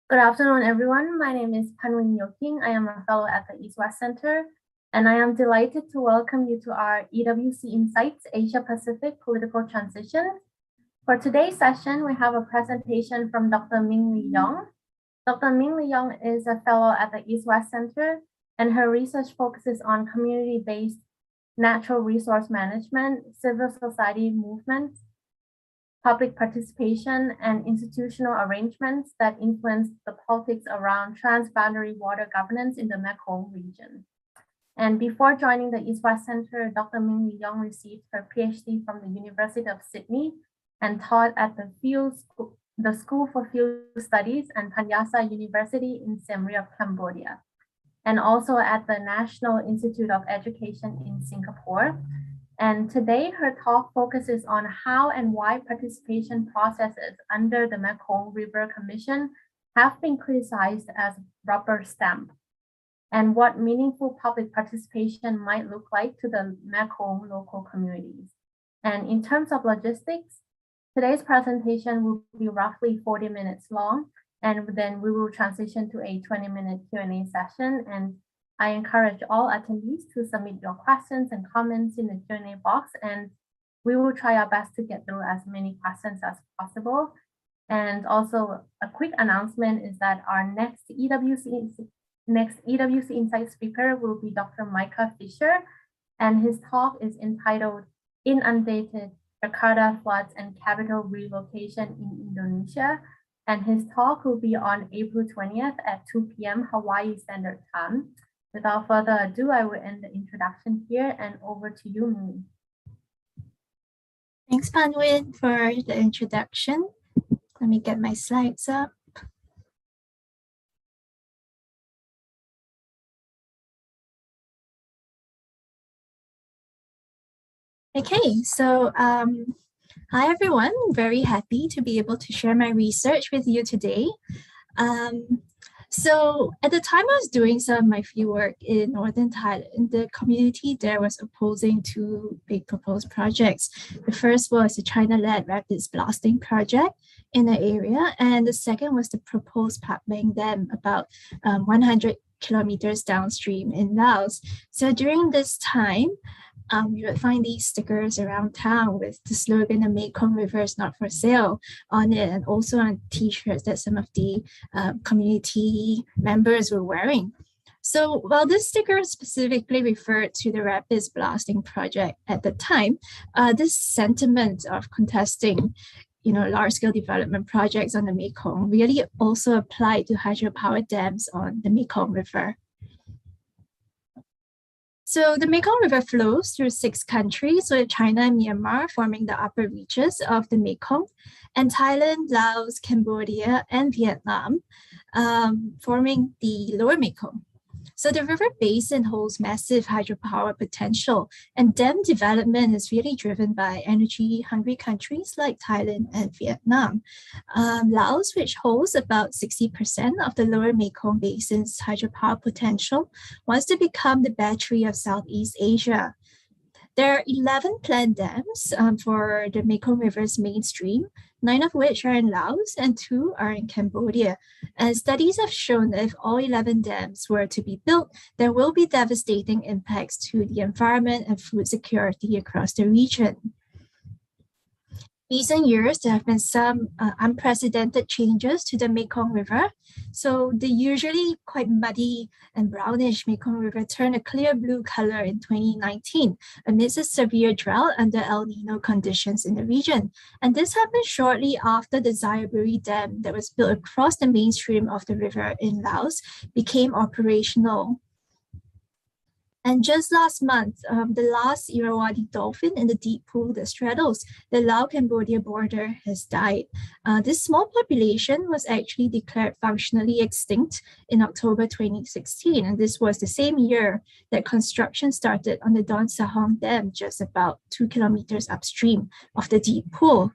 Good afternoon, everyone. My name is Panwin Yoking. I am a fellow at the East West Center, and I am delighted to welcome you to our EWC Insights Asia Pacific Political Transitions. For today's session, we have a presentation from Dr. Ming Yong. Dr. Ming Yong is a fellow at the East West Center, and her research focuses on community-based natural resource management, civil society movements, public participation, and institutional arrangements that influence the politics around transboundary water governance in the Mekong region. And before joining the East West Center, Dr. Ming Yong received her PhD from the University of Sydney and taught at the School for Field Studies and Panyasa University in Siem Reap, Cambodia, and also at the National Institute of Education in Singapore. And today, her talk focuses on how and why participation processes under the Mekong River Commission have been criticized as rubber stamp, and what meaningful public participation might look like to the Mekong local communities. And in terms of logistics, today's presentation will be roughly 40 minutes long, and then we will transition to a 20-minute Q&A session. And I encourage all attendees to submit your questions and comments in the Q&A box, and we will try our best to get through as many questions as possible. And also a quick announcement is that our next EWC Insight speaker will be Dr. Micah Fisher, and his talk is entitled Inundated Jakarta Floods and Capital Relocation in Indonesia. And his talk will be on April 20th at 2 p.m. Hawaii Standard Time. Without further ado, I will end the introduction here and over to you, Ming. Thanks, Panwin, for the introduction. Let me get my slides up. Okay, so hi everyone. Very happy to be able to share my research with you today. So at the time I was doing some of my field work in Northern Thailand, the community there was opposing two big proposed projects. The first was the China-led rapids blasting project in the area, and the second was the proposed Pat Meng Dam about 100 kilometers downstream in Laos. So during this time, you would find these stickers around town with the slogan, "The Mekong River is not for sale" on it, and also on t-shirts that some of the community members were wearing. So while this sticker specifically referred to the rapids blasting project at the time, this sentiment of contesting large-scale development projects on the Mekong really also applied to hydropower dams on the Mekong River. So the Mekong River flows through 6 countries, with China and Myanmar forming the upper reaches of the Mekong, and Thailand, Laos, Cambodia, and Vietnam forming the Lower Mekong. So the river basin holds massive hydropower potential, and dam development is really driven by energy-hungry countries like Thailand and Vietnam. Laos, which holds about 60% of the Lower Mekong Basin's hydropower potential, wants to become the battery of Southeast Asia. There are 11 planned dams for the Mekong River's mainstream, 9 of which are in Laos and 2 are in Cambodia. And studies have shown that if all 11 dams were to be built, there will be devastating impacts to the environment and food security across the region. Recent years, there have been some unprecedented changes to the Mekong River. So the usually quite muddy and brownish Mekong River turned a clear blue color in 2019 amidst a severe drought under El Nino conditions in the region. And this happened shortly after the Xayaburi Dam that was built across the mainstream of the river in Laos became operational. And just last month, the last Irrawaddy dolphin in the deep pool that straddles the Lao-Cambodia border has died. This small population was actually declared functionally extinct in October 2016, and this was the same year that construction started on the Don Sahong Dam, just about 2 kilometers upstream of the deep pool.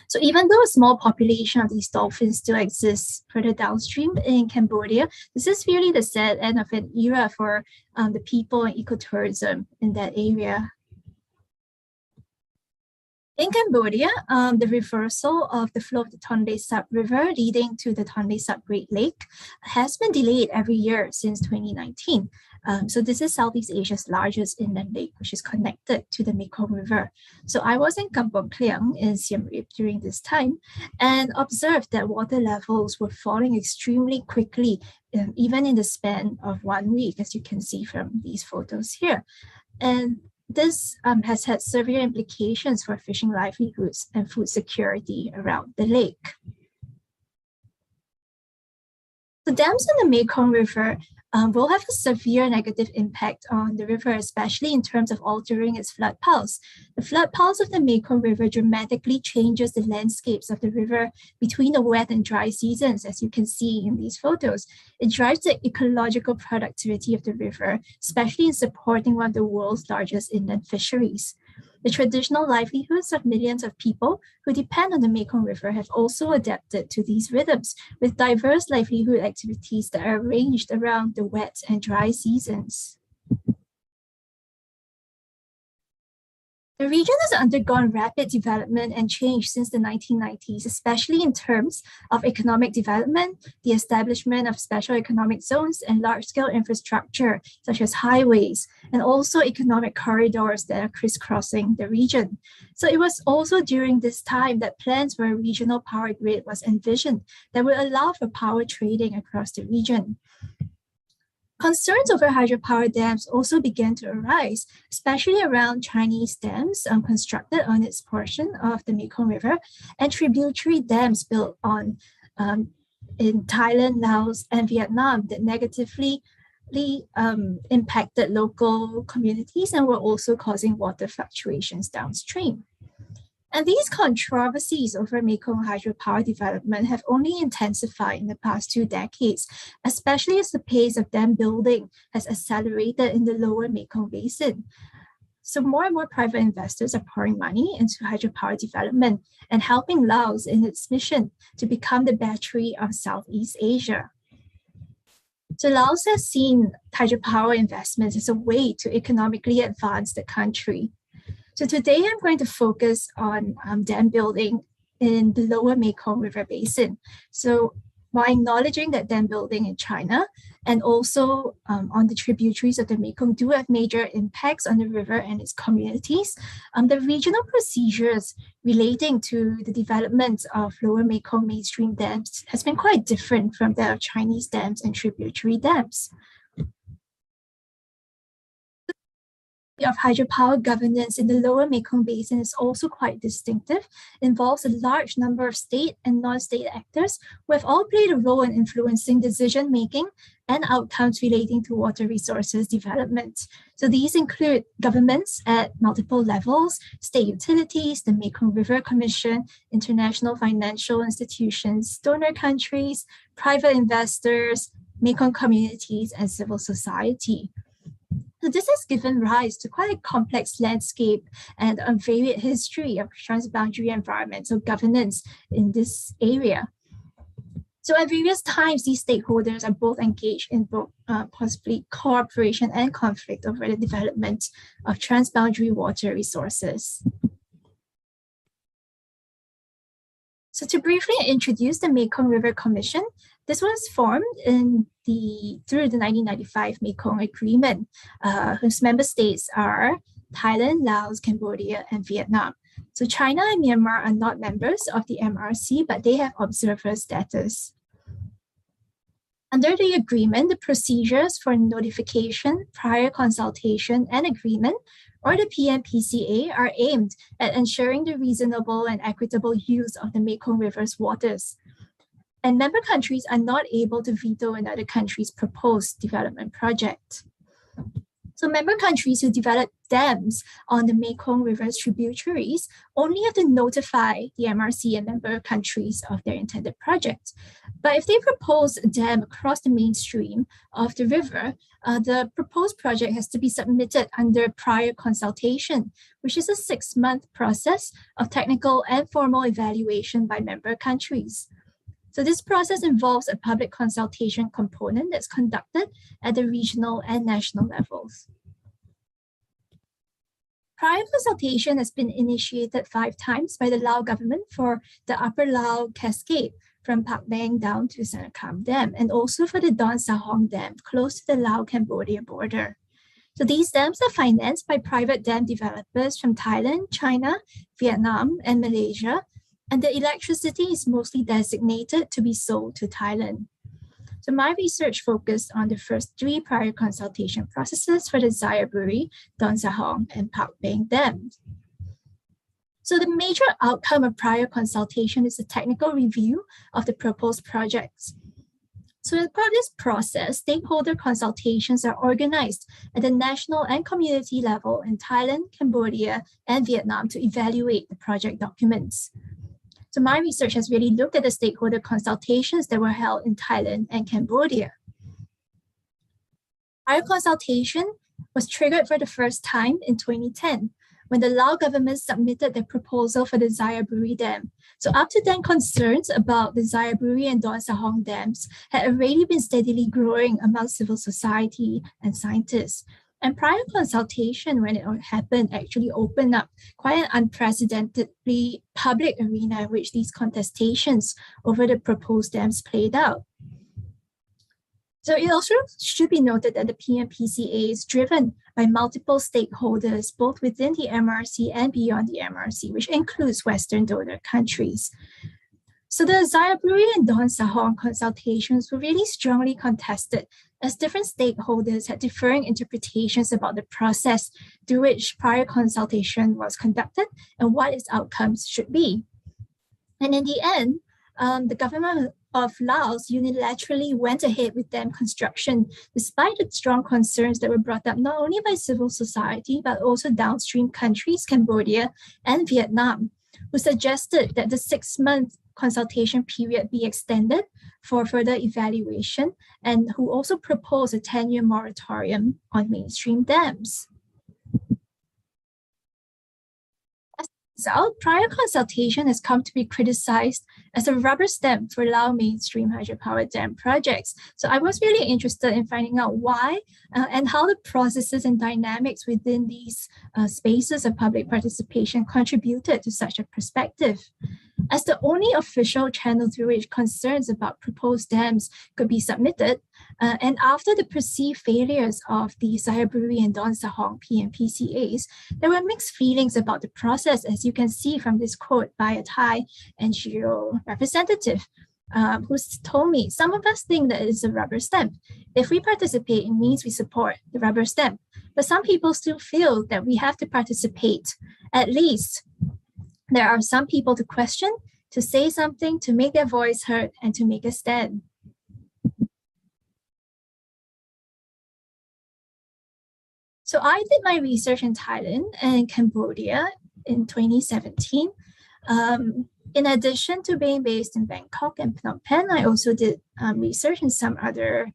So even though a small population of these dolphins still exists further downstream in Cambodia, this is really the sad end of an era for the people and ecotourism in that area. In Cambodia, the reversal of the flow of the Tonle Sap River leading to the Tonle Sap Great Lake has been delayed every year since 2019. So this is Southeast Asia's largest inland lake, which is connected to the Mekong River. So I was in Kampong Kliang in Siem Reap during this time and observed that water levels were falling extremely quickly, even in the span of 1 week, as you can see from these photos here. And this has had severe implications for fishing livelihoods and food security around the lake. The dams on the Mekong River will have a severe negative impact on the river, especially in terms of altering its flood pulse. The flood pulse of the Mekong River dramatically changes the landscapes of the river between the wet and dry seasons, as you can see in these photos. It drives the ecological productivity of the river, especially in supporting one of the world's largest inland fisheries. The traditional livelihoods of millions of people who depend on the Mekong River have also adapted to these rhythms, with diverse livelihood activities that are arranged around the wet and dry seasons. The region has undergone rapid development and change since the 1990s, especially in terms of economic development, the establishment of special economic zones, and large-scale infrastructure, such as highways, and also economic corridors that are crisscrossing the region. So it was also during this time that plans for a regional power grid was envisioned that would allow for power trading across the region. Concerns over hydropower dams also began to arise, especially around Chinese dams constructed on its portion of the Mekong River and tributary dams built on in Thailand, Laos, and Vietnam that negatively impacted local communities and were also causing water fluctuations downstream. And these controversies over Mekong hydropower development have only intensified in the past 2 decades, especially as the pace of dam building has accelerated in the Lower Mekong Basin. So more and more private investors are pouring money into hydropower development and helping Laos in its mission to become the battery of Southeast Asia. So Laos has seen hydropower investments as a way to economically advance the country. So today I'm going to focus on dam building in the Lower Mekong River Basin. So while acknowledging that dam building in China and also on the tributaries of the Mekong do have major impacts on the river and its communities, the regional procedures relating to the development of Lower Mekong mainstream dams has been quite different from that of Chinese dams and tributary dams. Of hydropower governance in the Lower Mekong Basin is also quite distinctive, involves a large number of state and non-state actors who have all played a role in influencing decision-making and outcomes relating to water resources development. So these include governments at multiple levels, state utilities, the Mekong River Commission, international financial institutions, donor countries, private investors, Mekong communities, and civil society. So this has given rise to quite a complex landscape and a varied history of transboundary environmental governance in this area. So at various times, these stakeholders are both engaged in both possibly cooperation and conflict over the development of transboundary water resources. So to briefly introduce the Mekong River Commission, this was formed through the 1995 Mekong Agreement, whose member states are Thailand, Laos, Cambodia, and Vietnam. So China and Myanmar are not members of the MRC, but they have observer status. Under the agreement, the procedures for notification, prior consultation, and agreement, or the PNPCA, are aimed at ensuring the reasonable and equitable use of the Mekong River's waters. And member countries are not able to veto another country's proposed development project. So member countries who develop dams on the Mekong River's tributaries only have to notify the MRC and member countries of their intended project. But if they propose a dam across the mainstream of the river, the proposed project has to be submitted under prior consultation, which is a 6-month process of technical and formal evaluation by member countries. So this process involves a public consultation component that's conducted at the regional and national levels. Prior consultation has been initiated 5 times by the Lao government for the Upper Lao Cascade from Pak Bang down to Sanakam Dam, and also for the Don Sahong Dam close to the Lao-Cambodia border. So these dams are financed by private dam developers from Thailand, China, Vietnam, and Malaysia, and the electricity is mostly designated to be sold to Thailand. So my research focused on the first 3 prior consultation processes for the Xayaburi, Don Sahong, and Pak Bang dams. So the major outcome of prior consultation is a technical review of the proposed projects. So as part of this process, stakeholder consultations are organized at the national and community level in Thailand, Cambodia, and Vietnam to evaluate the project documents. So my research has really looked at the stakeholder consultations that were held in Thailand and Cambodia. Prior consultation was triggered for the first time in 2010, when the Lao government submitted their proposal for the Xayaburi Dam. So up to then, concerns about the Xayaburi and Don Sahong dams had already been steadily growing among civil society and scientists. And prior consultation, when it happened, actually opened up quite an unprecedentedly public arena in which these contestations over the proposed dams played out. So it also should be noted that the PNPCA is driven by multiple stakeholders, both within the MRC and beyond the MRC, which includes Western donor countries. So the Xayaburi and Don Sahong consultations were really strongly contested, as different stakeholders had differing interpretations about the process through which prior consultation was conducted and what its outcomes should be. And in the end, the government of Laos unilaterally went ahead with dam construction, despite the strong concerns that were brought up not only by civil society, but also downstream countries, Cambodia and Vietnam, who suggested that the 6-month consultation period be extended for further evaluation, and who also proposed a 10-year moratorium on mainstream dams. As a result, prior consultation has come to be criticized as a rubber stamp for Lao mainstream hydropower dam projects. So I was really interested in finding out why and how the processes and dynamics within these spaces of public participation contributed to such a perspective. As the only official channel through which concerns about proposed dams could be submitted, and after the perceived failures of the Xayaburi and Don Sahong PNPCAs, there were mixed feelings about the process, as you can see from this quote by a Thai NGO representative who told me, some of us think that it's a rubber stamp. If we participate, it means we support the rubber stamp. But some people still feel that we have to participate. At least there are some people to question, to say something, to make their voice heard, and to make a stand. So I did my research in Thailand and Cambodia in 2017. In addition to being based in Bangkok and Phnom Penh, I also did research in some other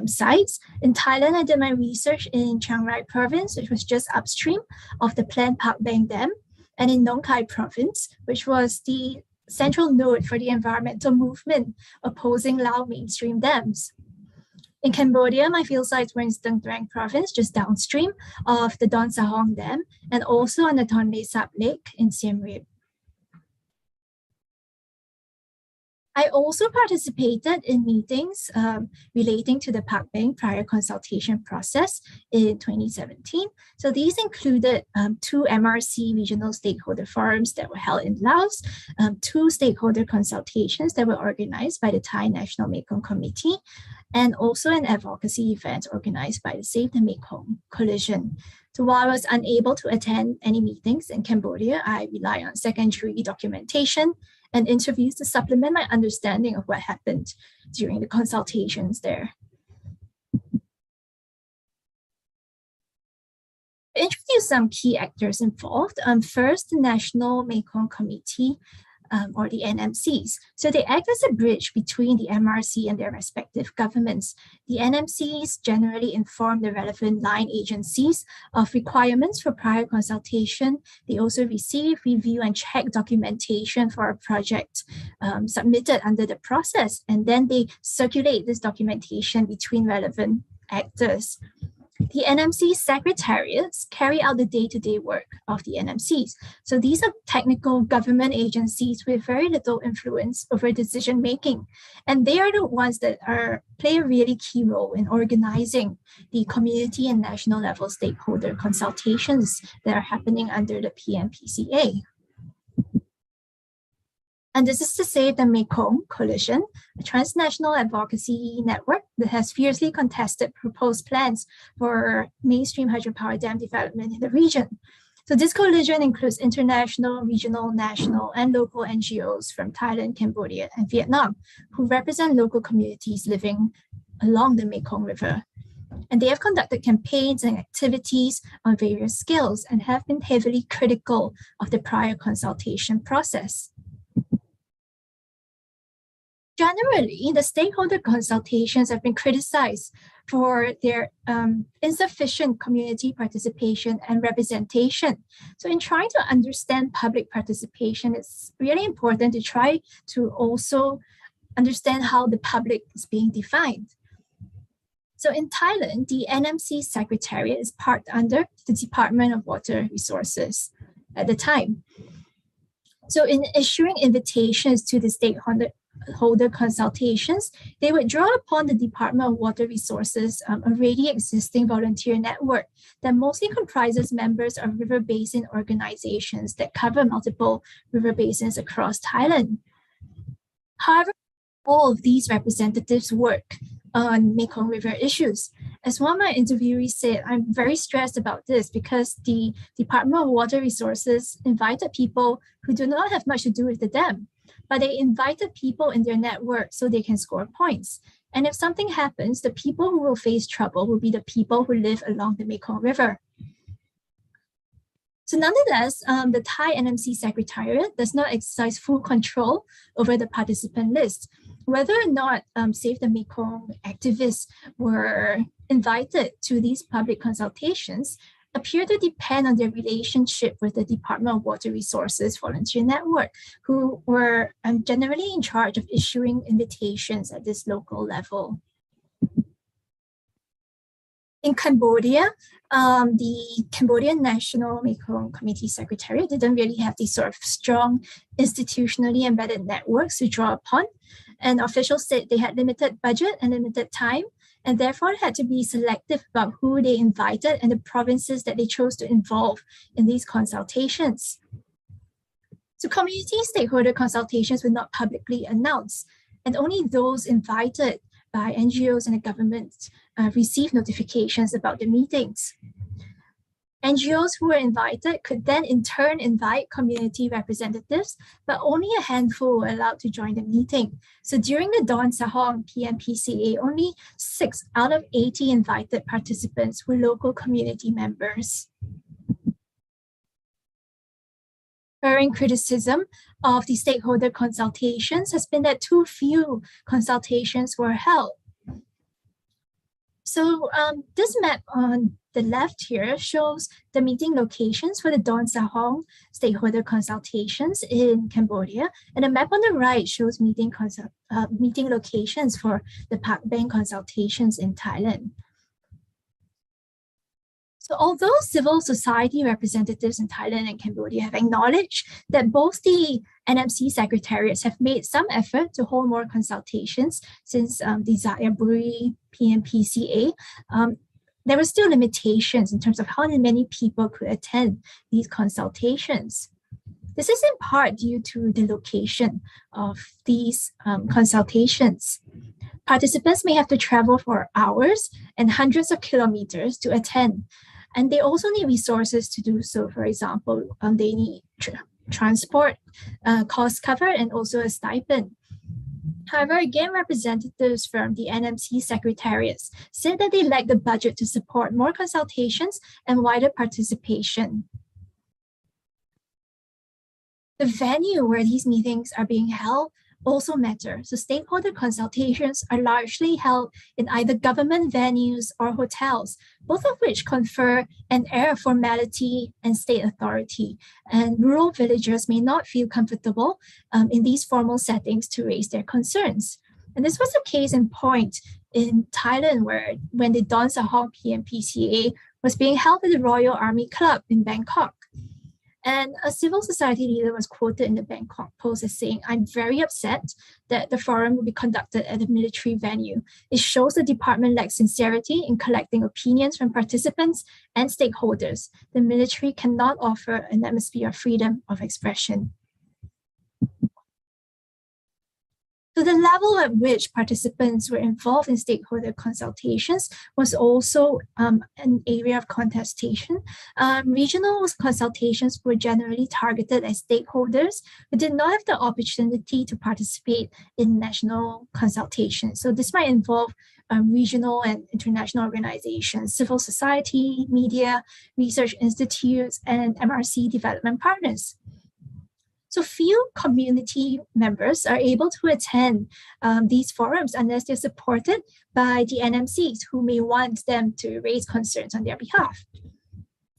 sites. In Thailand, I did my research in Chiang Rai province, which was just upstream of the planned Pak Bang Dam, and in Nong Khai province, which was the central node for the environmental movement opposing Lao mainstream dams. In Cambodia, my field sites were in Stung Treng province, just downstream of the Don Sahong Dam, and also on the Tonle Sap Lake in Siem Reap. I also participated in meetings relating to the Pak Bang prior consultation process in 2017. So these included 2 MRC regional stakeholder forums that were held in Laos, 2 stakeholder consultations that were organized by the Thai National Mekong Committee, and also an advocacy event organized by the Save the Mekong Coalition. So while I was unable to attend any meetings in Cambodia, I rely on secondary documentation and interviews to supplement my understanding of what happened during the consultations there. To introduce some key actors involved, first, the National Mekong Committee, or the NMCs. So they act as a bridge between the MRC and their respective governments. The NMCs generally inform the relevant line agencies of requirements for prior consultation. They also receive, review, and check documentation for a project submitted under the process, and then they circulate this documentation between relevant actors. The NMC secretariats carry out the day-to-day work of the NMCs. So these are technical government agencies with very little influence over decision-making. And they are the ones that play a really key role in organizing the community and national level stakeholder consultations that are happening under the PNPCA. And this is to say the Mekong Coalition, a transnational advocacy network that has fiercely contested proposed plans for mainstream hydropower dam development in the region. So this coalition includes international, regional, national, and local NGOs from Thailand, Cambodia, and Vietnam, who represent local communities living along the Mekong River. And they have conducted campaigns and activities on various scales and have been heavily critical of the prior consultation process. Generally, the stakeholder consultations have been criticized for their insufficient community participation and representation. So in trying to understand public participation, it's really important to try to also understand how the public is being defined. So in Thailand, the NMC Secretariat is parked under the Department of Water Resources at the time. So in issuing invitations to the stakeholder consultations, they would draw upon the Department of Water Resources, already existing volunteer network that mostly comprises members of river basin organizations that cover multiple river basins across Thailand. However, all of these representatives work on Mekong River issues. As one of my interviewees said, I'm very stressed about this because the Department of Water Resources invited people who do not have much to do with the dam, but they invited people in their network so they can score points. And if something happens, the people who will face trouble will be the people who live along the Mekong River. So nonetheless, the Thai NMC Secretariat does not exercise full control over the participant list. Whether or not Save the Mekong activists were invited to these public consultations appear to depend on their relationship with the Department of Water Resources Volunteer Network, who were generally in charge of issuing invitations at this local level. In Cambodia, the Cambodian National Mekong Committee Secretariat didn't really have these sort of strong institutionally embedded networks to draw upon. And officials said they had limited budget and limited time, and therefore had to be selective about who they invited and the provinces that they chose to involve in these consultations. So community stakeholder consultations were not publicly announced, and only those invited by NGOs and the government received notifications about the meetings. NGOs who were invited could then in turn invite community representatives, but only a handful were allowed to join the meeting. So during the Don Sahong PNPCA, only 6 out of 80 invited participants were local community members. Recurring criticism of the stakeholder consultations has been that too few consultations were held. So this map on the left here shows the meeting locations for the Don Sahong stakeholder consultations in Cambodia, and the map on the right shows meeting locations for the Park Bang consultations in Thailand. So although civil society representatives in Thailand and Cambodia have acknowledged that both the NMC secretariats have made some effort to hold more consultations since the Zayaburi PNPCA, there were still limitations in terms of how many people could attend these consultations. This is in part due to the location of these consultations. Participants may have to travel for hours and hundreds of kilometers to attend. And they also need resources to do so. For example, they need transport, cost cover, and also a stipend. However, again, representatives from the NMC secretariats said that they lack the budget to support more consultations and wider participation. The venue where these meetings are being held also matter. So stakeholder consultations are largely held in either government venues or hotels, both of which confer an air of formality and state authority. And rural villagers may not feel comfortable in these formal settings to raise their concerns. And this was a case in point in Thailand, when the Don Sahong PNPCA was being held at the Royal Army Club in Bangkok. And a civil society leader was quoted in the Bangkok Post as saying, "I'm very upset that the forum will be conducted at a military venue. It shows the department lacks sincerity in collecting opinions from participants and stakeholders. The military cannot offer an atmosphere of freedom of expression." So the level at which participants were involved in stakeholder consultations was also an area of contestation. Regional consultations were generally targeted at stakeholders who did not have the opportunity to participate in national consultations. So this might involve regional and international organizations, civil society, media, research institutes, and MRC development partners. So few community members are able to attend these forums unless they're supported by the NMCs who may want them to raise concerns on their behalf.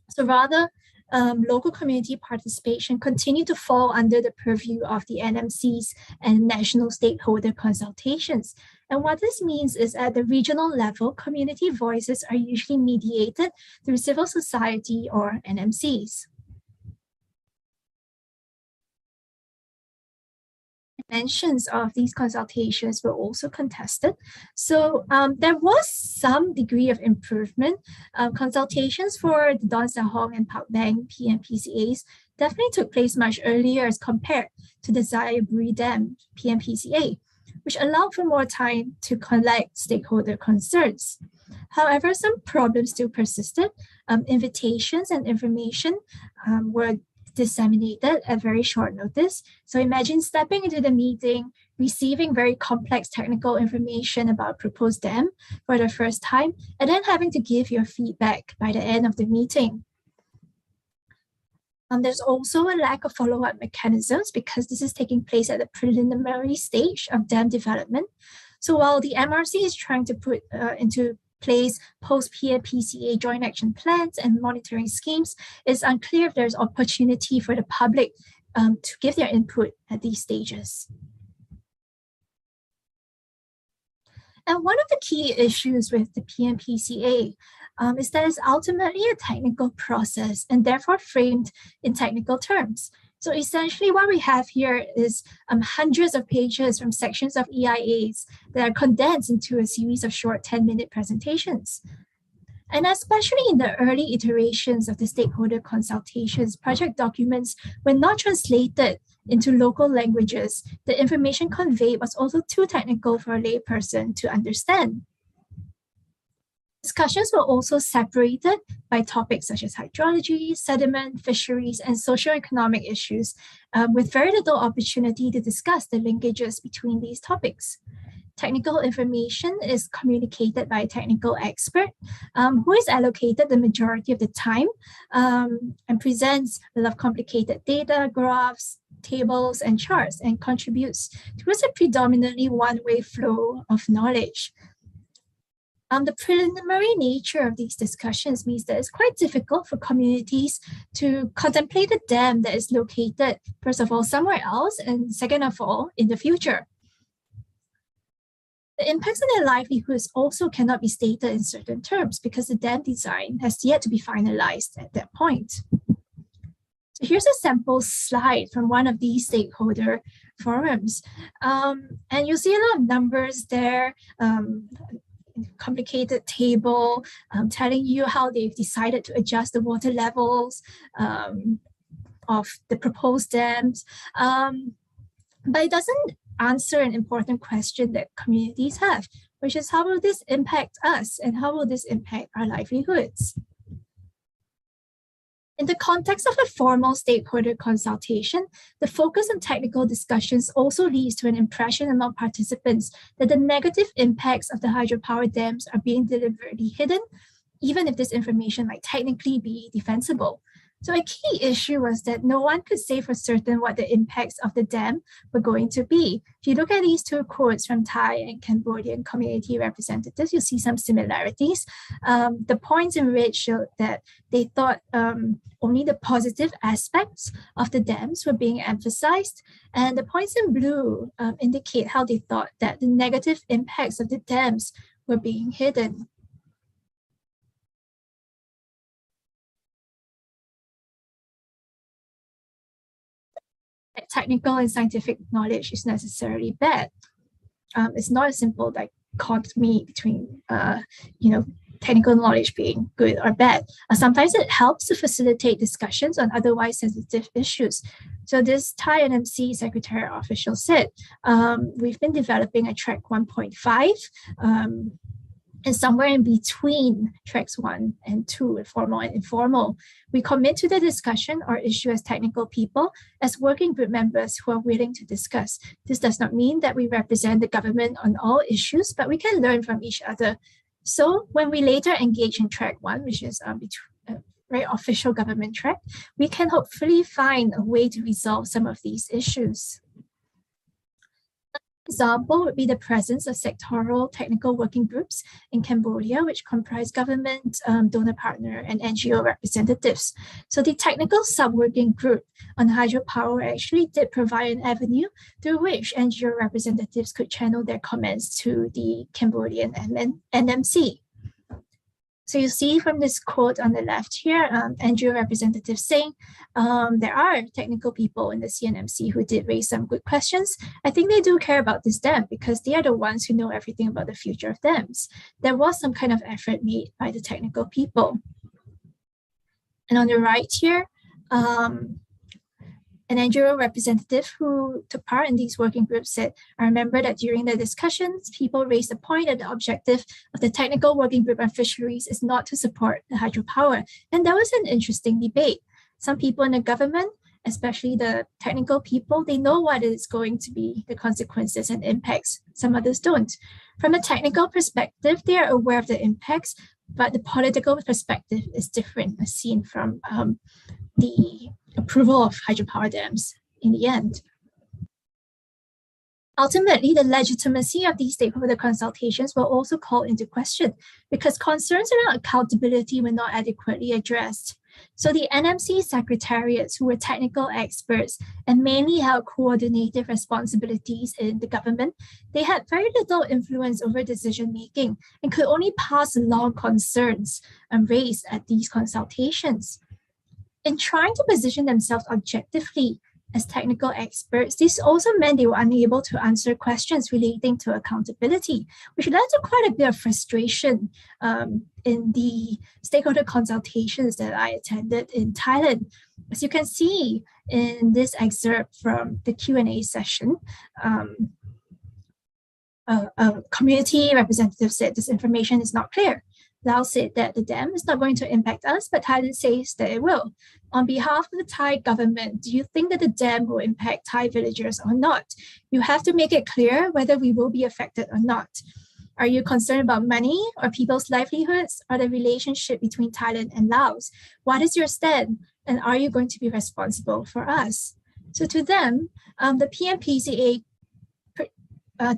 So rather, local community participation continue to fall under the purview of the NMCs and national stakeholder consultations. And what this means is at the regional level, community voices are usually mediated through civil society or NMCs. Dimensions of these consultations were also contested. So there was some degree of improvement. Consultations for the Don Sahong and Pak Bang PNPCAs definitely took place much earlier as compared to the Zayaburi Dam PNPCA, which allowed for more time to collect stakeholder concerns. However, some problems still persisted. Invitations and information were disseminated at very short notice. So imagine stepping into the meeting, receiving very complex technical information about proposed dam for the first time, and then having to give your feedback by the end of the meeting. There's also a lack of follow-up mechanisms because this is taking place at the preliminary stage of dam development. So while the MRC is trying to put into place post-PNPCA joint action plans and monitoring schemes, it's unclear if there's opportunity for the public to give their input at these stages. And one of the key issues with the PNPCA is that it's ultimately a technical process and therefore framed in technical terms. So essentially what we have here is hundreds of pages from sections of EIAs that are condensed into a series of short 10-minute presentations. And especially in the early iterations of the stakeholder consultations, project documents were not translated into local languages. The information conveyed was also too technical for a layperson to understand. Discussions were also separated by topics such as hydrology, sediment, fisheries, and socioeconomic issues, with very little opportunity to discuss the linkages between these topics. Technical information is communicated by a technical expert who is allocated the majority of the time and presents a lot of complicated data, graphs, tables, and charts, and contributes towards a predominantly one-way flow of knowledge. The preliminary nature of these discussions means that it's quite difficult for communities to contemplate a dam that is located, first of all, somewhere else, and second of all, in the future. The impacts on their livelihoods also cannot be stated in certain terms because the dam design has yet to be finalized at that point. So here's a sample slide from one of these stakeholder forums. And you'll see a lot of numbers there, complicated table telling you how they've decided to adjust the water levels of the proposed dams. But it doesn't answer an important question that communities have, which is how will this impact us and how will this impact our livelihoods? In the context of a formal stakeholder consultation, the focus on technical discussions also leads to an impression among participants that the negative impacts of the hydropower dams are being deliberately hidden, even if this information might technically be defensible. So a key issue was that no one could say for certain what the impacts of the dam were going to be. If you look at these two quotes from Thai and Cambodian community representatives, you'll see some similarities. The points in red showed that they thought only the positive aspects of the dams were being emphasized, and the points in blue indicate how they thought that the negative impacts of the dams were being hidden. Technical and scientific knowledge is necessarily bad. It's not a simple dichotomy between, technical knowledge being good or bad. Sometimes it helps to facilitate discussions on otherwise sensitive issues. So this Thai NMC Secretary official said, we've been developing a track 1.5, and somewhere in between tracks 1 and 2, formal and informal. We commit to the discussion or issue as technical people, as working group members who are willing to discuss. This does not mean that we represent the government on all issues, but we can learn from each other. So when we later engage in track 1, which is very official government track, we can hopefully find a way to resolve some of these issues. Example would be the presence of sectoral technical working groups in Cambodia, which comprise government, donor partner, and NGO representatives. So the technical sub-working group on hydropower actually did provide an avenue through which NGO representatives could channel their comments to the Cambodian NMC. So you see from this quote on the left here, NGO representatives saying there are technical people in the CNMC who did raise some good questions. I think they do care about this dam because they are the ones who know everything about the future of dams. There was some kind of effort made by the technical people. And on the right here, an NGO representative who took part in these working groups said, I remember that during the discussions, people raised the point that the objective of the technical working group on fisheries is not to support the hydropower. And that was an interesting debate. Some people in the government, especially the technical people, they know what is going to be the consequences and impacts. Some others don't. From a technical perspective, they are aware of the impacts, but the political perspective is different, as seen from the approval of hydropower dams in the end. Ultimately, the legitimacy of these stakeholder consultations were also called into question because concerns around accountability were not adequately addressed. So the NMC secretariats, who were technical experts and mainly held coordinative responsibilities in the government, they had very little influence over decision-making and could only pass along concerns raised at these consultations. In trying to position themselves objectively as technical experts, this also meant they were unable to answer questions relating to accountability, which led to quite a bit of frustration in the stakeholder consultations that I attended in Thailand. As you can see in this excerpt from the Q&A session, a community representative said this information is not clear. Laos said that the dam is not going to impact us, but Thailand says that it will. On behalf of the Thai government, do you think that the dam will impact Thai villagers or not? You have to make it clear whether we will be affected or not. Are you concerned about money or people's livelihoods or the relationship between Thailand and Laos? What is your stand? And are you going to be responsible for us? So to them, the PNPCA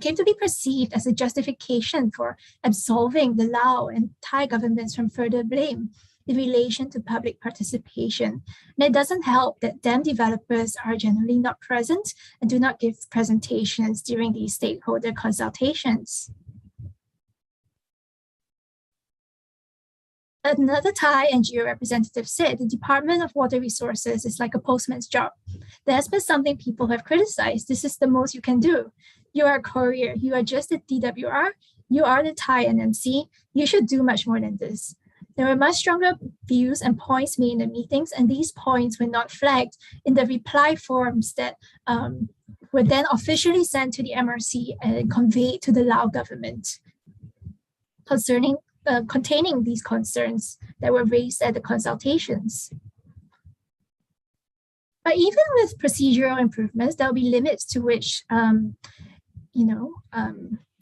came to be perceived as a justification for absolving the Lao and Thai governments from further blame in relation to public participation. And it doesn't help that dam developers are generally not present and do not give presentations during these stakeholder consultations. Another Thai NGO representative said the Department of Water Resources is like a postman's job. That's been something people have criticized. This is the most you can do. You are a courier. You are just a DWR. You are the Thai NMC. You should do much more than this. There were much stronger views and points made in the meetings, and these points were not flagged in the reply forms that were then officially sent to the MRC and conveyed to the Lao government containing these concerns that were raised at the consultations. But even with procedural improvements, there will be limits to which the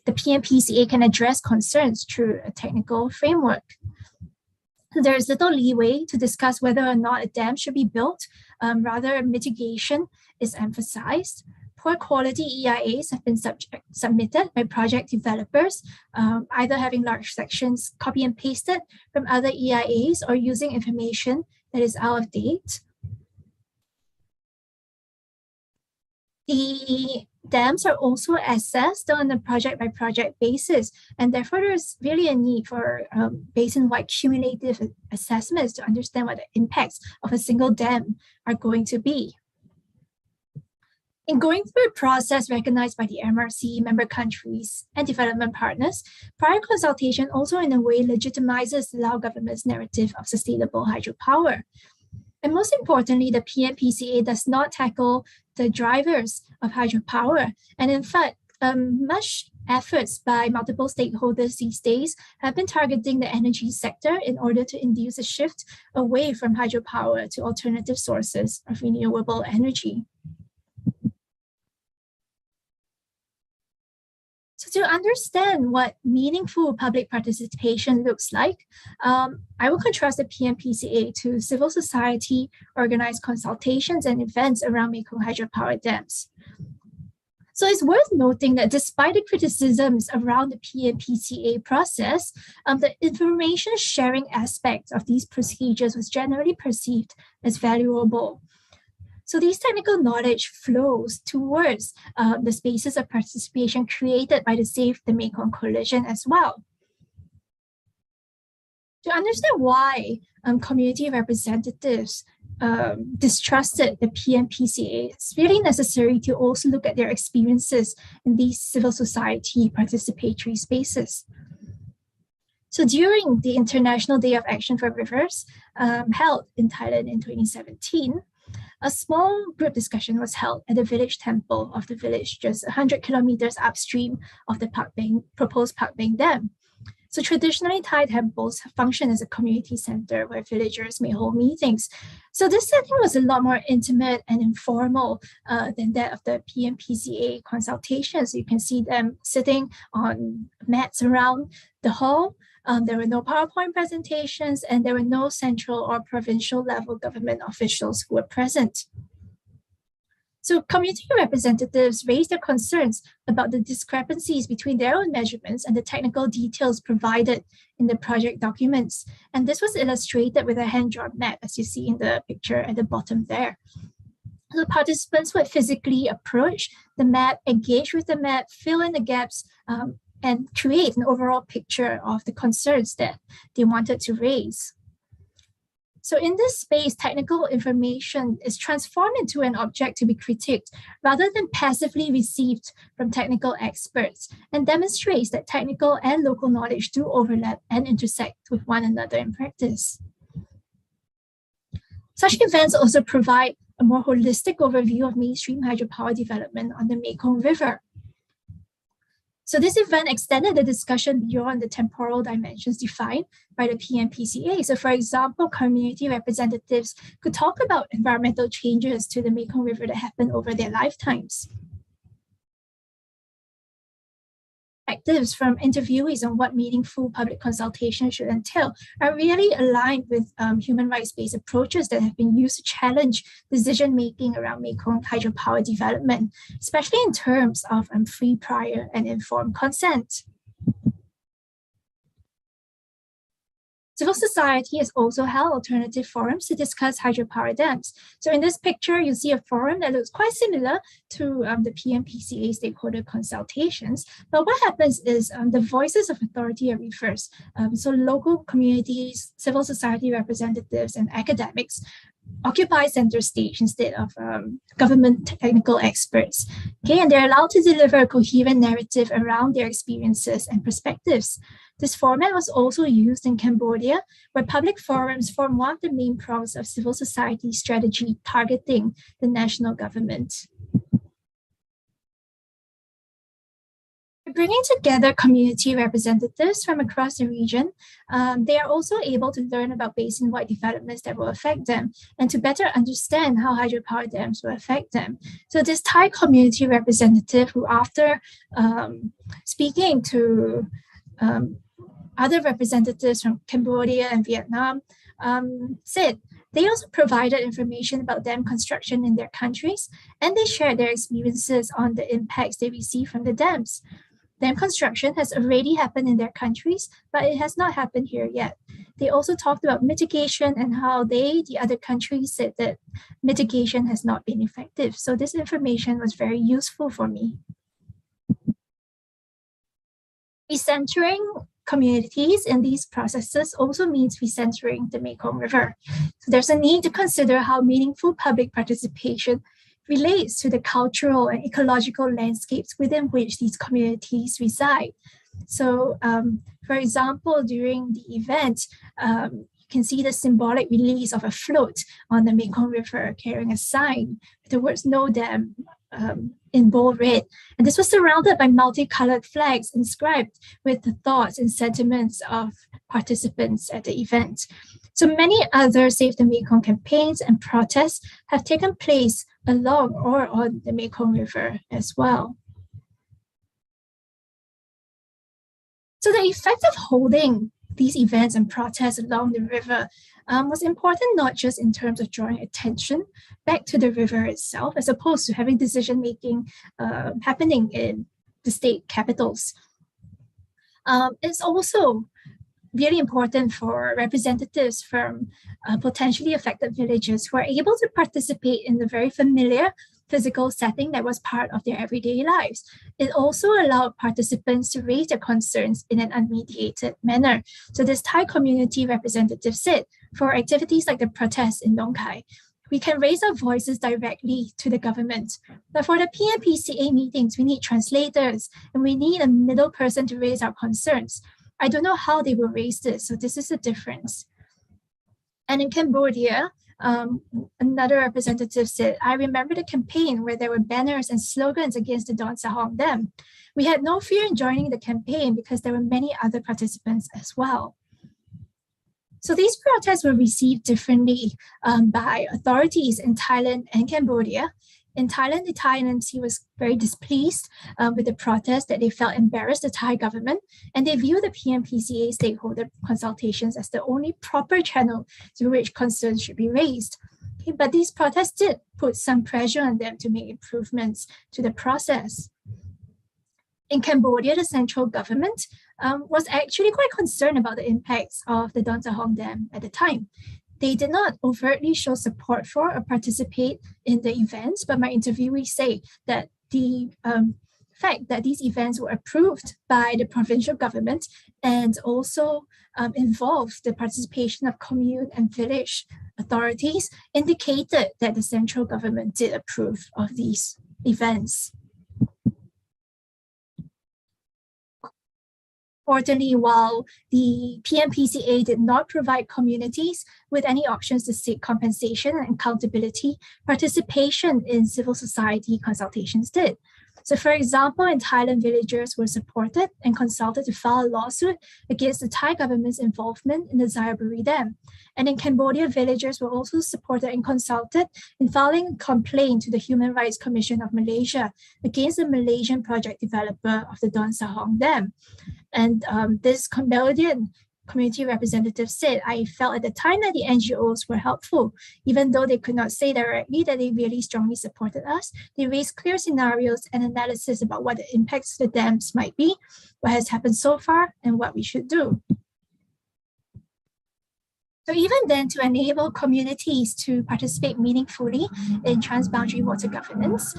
PNPCA can address concerns through a technical framework. There is little leeway to discuss whether or not a dam should be built. Rather, mitigation is emphasized. Poor quality EIAs have been submitted by project developers, either having large sections copy and pasted from other EIAs or using information that is out of date. The dams are also assessed on a project-by-project basis, and therefore there's really a need for basin-wide cumulative assessments to understand what the impacts of a single dam are going to be. In going through a process recognized by the MRC, member countries, and development partners, prior consultation also in a way legitimizes the Lao government's narrative of sustainable hydropower. And most importantly, the PNPCA does not tackle the drivers of hydropower. And in fact, much efforts by multiple stakeholders these days have been targeting the energy sector in order to induce a shift away from hydropower to alternative sources of renewable energy. So to understand what meaningful public participation looks like, I will contrast the PNPCA to civil society organized consultations and events around Mekong hydropower dams. So it's worth noting that despite the criticisms around the PNPCA process, the information sharing aspect of these procedures was generally perceived as valuable. So these technical knowledge flows towards the spaces of participation created by the Save the Mekong Coalition as well. To understand why community representatives distrusted the PNPCA, it's really necessary to also look at their experiences in these civil society participatory spaces. So during the International Day of Action for Rivers, held in Thailand in 2017, a small group discussion was held at the village temple of the village, just 100 kilometers upstream of the proposed Pak Beng Dam. So traditionally, Thai temples function as a community center where villagers may hold meetings. So this setting was a lot more intimate and informal than that of the PNPCA consultations. You can see them sitting on mats around the hall. There were no PowerPoint presentations, and there were no central or provincial level government officials who were present. So community representatives raised their concerns about the discrepancies between their own measurements and the technical details provided in the project documents. And this was illustrated with a hand-drawn map, as you see in the picture at the bottom there. The participants would physically approach the map, engage with the map, fill in the gaps, and create an overall picture of the concerns that they wanted to raise. So in this space, technical information is transformed into an object to be critiqued rather than passively received from technical experts, and demonstrates that technical and local knowledge do overlap and intersect with one another in practice. Such events also provide a more holistic overview of mainstream hydropower development on the Mekong River. So this event extended the discussion beyond the temporal dimensions defined by the PNPCA. So for example, community representatives could talk about environmental changes to the Mekong River that happened over their lifetimes. Perspectives from interviewees on what meaningful public consultation should entail are really aligned with human rights-based approaches that have been used to challenge decision-making around Mekong hydropower development, especially in terms of free, prior, and informed consent. Civil society has also held alternative forums to discuss hydropower dams. So in this picture, you see a forum that looks quite similar to the PNPCA stakeholder consultations. But what happens is the voices of authority are reversed. So local communities, civil society representatives, and academics occupy center stage instead of government technical experts. Okay, and they're allowed to deliver a coherent narrative around their experiences and perspectives. This format was also used in Cambodia, where public forums form one of the main prongs of civil society strategy targeting the national government. Bringing together community representatives from across the region, they are also able to learn about basin-wide developments that will affect them and to better understand how hydropower dams will affect them. So this Thai community representative who, after speaking to other representatives from Cambodia and Vietnam, said they also provided information about dam construction in their countries, and they shared their experiences on the impacts they receive from the dams. Dam construction has already happened in their countries, but it has not happened here yet. They also talked about mitigation and how the other countries, said that mitigation has not been effective. So this information was very useful for me. Recentering communities in these processes also means recentering the Mekong River. So there's a need to consider how meaningful public participation relates to the cultural and ecological landscapes within which these communities reside. So, for example, during the event, you can see the symbolic release of a float on the Mekong River carrying a sign with the words "No Dam" in bold red. And this was surrounded by multicolored flags inscribed with the thoughts and sentiments of participants at the event. So many other Save the Mekong campaigns and protests have taken place along or on the Mekong River as well. So the effect of holding these events and protests along the river was important, not just in terms of drawing attention back to the river itself, as opposed to having decision-making happening in the state capitals. It's also really important for representatives from potentially affected villages who are able to participate in the very familiar physical setting that was part of their everyday lives. It also allowed participants to raise their concerns in an unmediated manner. So this Thai community representative said, for activities like the protests in Nong Khai, we can raise our voices directly to the government. But for the PNPCA meetings, we need translators and we need a middle person to raise our concerns. I don't know how they will raise this, so this is a difference. And in Cambodia, another representative said, I remember the campaign where there were banners and slogans against the Don Sahong Dam. We had no fear in joining the campaign because there were many other participants as well. So these protests were received differently by authorities in Thailand and Cambodia. In Thailand, the Thai NMC was very displeased with the protest, that they felt embarrassed the Thai government, and they view the PNPCA stakeholder consultations as the only proper channel through which concerns should be raised. Okay, but these protests did put some pressure on them to make improvements to the process. In Cambodia, the central government was actually quite concerned about the impacts of the Don Sahong Dam at the time. They did not overtly show support for or participate in the events, but my interviewees say that the fact that these events were approved by the provincial government and also involved the participation of commune and village authorities indicated that the central government did approve of these events. Importantly, while the PNPCA did not provide communities with any options to seek compensation and accountability, participation in civil society consultations did. So for example, in Thailand, villagers were supported and consulted to file a lawsuit against the Thai government's involvement in the Xayaburi Dam. And in Cambodia, villagers were also supported and consulted in filing a complaint to the Human Rights Commission of Malaysia against the Malaysian project developer of the Don Sahong Dam. And this Cambodian community representative said, I felt at the time that the NGOs were helpful, even though they could not say directly that they really strongly supported us. They raised clear scenarios and analysis about what the impacts of the dams might be, what has happened so far, and what we should do. So even then, to enable communities to participate meaningfully in transboundary water governance,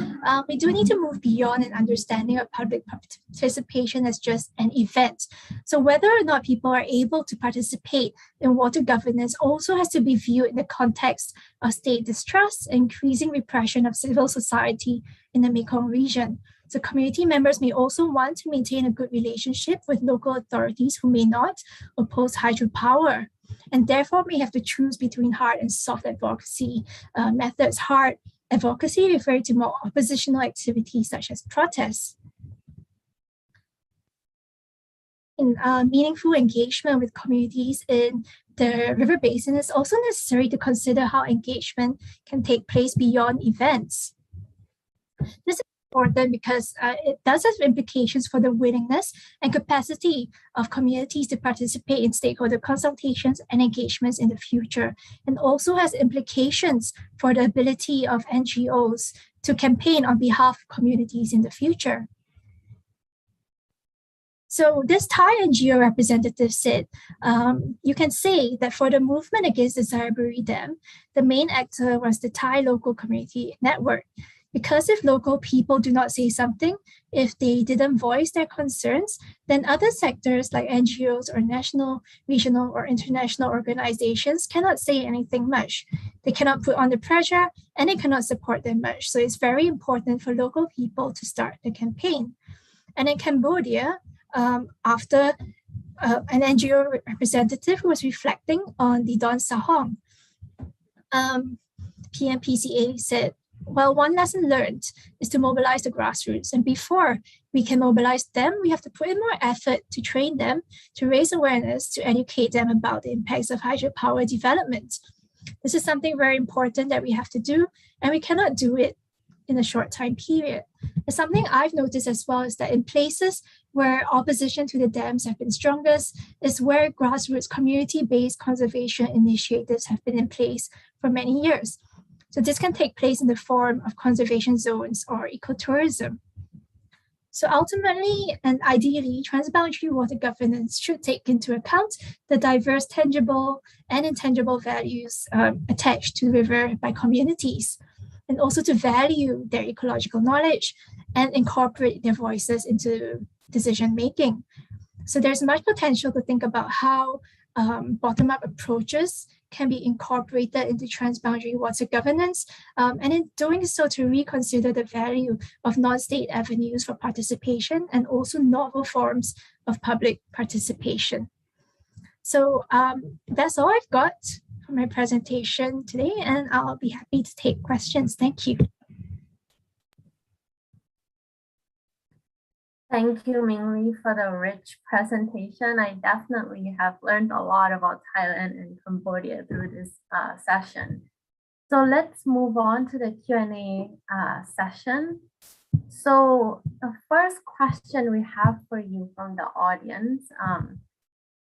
we do need to move beyond an understanding of public participation as just an event. So whether or not people are able to participate in water governance also has to be viewed in the context of state distrust, increasing repression of civil society in the Mekong region. So community members may also want to maintain a good relationship with local authorities who may not oppose hydropower, and therefore may have to choose between hard and soft advocacy methods. Hard advocacy referring to more oppositional activities such as protests. In meaningful engagement with communities in the river basin, it's also necessary to consider how engagement can take place beyond events. This is important because it does have implications for the willingness and capacity of communities to participate in stakeholder consultations and engagements in the future, and also has implications for the ability of NGOs to campaign on behalf of communities in the future. So this Thai NGO representative said, you can say that for the movement against the Zaraburi Dam, the main actor was the Thai local community network. Because if local people do not say something, if they didn't voice their concerns, then other sectors like NGOs or national, regional, or international organizations cannot say anything much. They cannot put on the pressure and they cannot support them much. So it's very important for local people to start the campaign. And in Cambodia, after an NGO representative who was reflecting on the Don Sahong, PNPCA said, well, one lesson learned is to mobilize the grassroots. And before we can mobilize them, we have to put in more effort to train them, to raise awareness, to educate them about the impacts of hydropower development. This is something very important that we have to do, and we cannot do it in a short time period. And something I've noticed as well is that in places where opposition to the dams have been strongest is where grassroots community-based conservation initiatives have been in place for many years. So this can take place in the form of conservation zones or ecotourism. So ultimately and ideally, transboundary water governance should take into account the diverse tangible and intangible values attached to the river by communities, and also to value their ecological knowledge and incorporate their voices into decision-making. So there's much potential to think about how bottom-up approaches can be incorporated into transboundary water governance, and in doing so to reconsider the value of non-state avenues for participation and also novel forms of public participation. So that's all I've got for my presentation today, and I'll be happy to take questions. Thank you. Thank you, Ming, for the rich presentation. I definitely have learned a lot about Thailand and Cambodia through this session. So let's move on to the Q&A session. So the first question we have for you from the audience,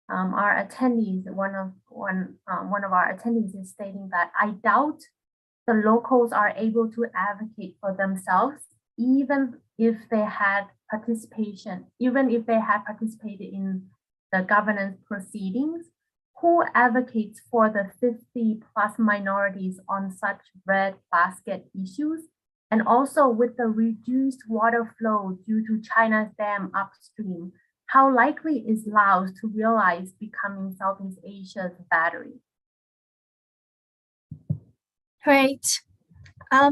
our attendees, one of our attendees is stating that I doubt the locals are able to advocate for themselves, even if they had participated in the governance proceedings. Who advocates for the 50+ minorities on such breadbasket issues? And also with the reduced water flow due to China's dam upstream, how likely is Laos to realize becoming Southeast Asia's battery? Right.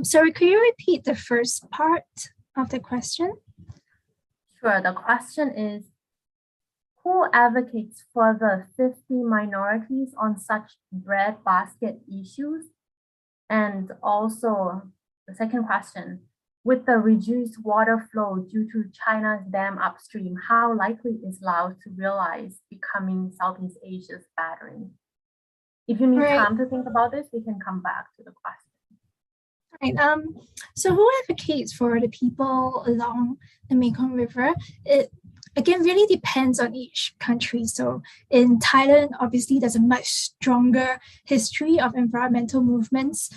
Sorry, could you repeat the first part of the question? Sure. The question is, who advocates for the 50 minorities on such breadbasket issues? And also the second question, with the reduced water flow due to China's dam upstream, how likely is Laos to realize becoming Southeast Asia's battery? If you need time to think about this, we can come back to the question. Right. So who advocates for the people along the Mekong River? It again really depends on each country. So in Thailand, obviously, there's a much stronger history of environmental movements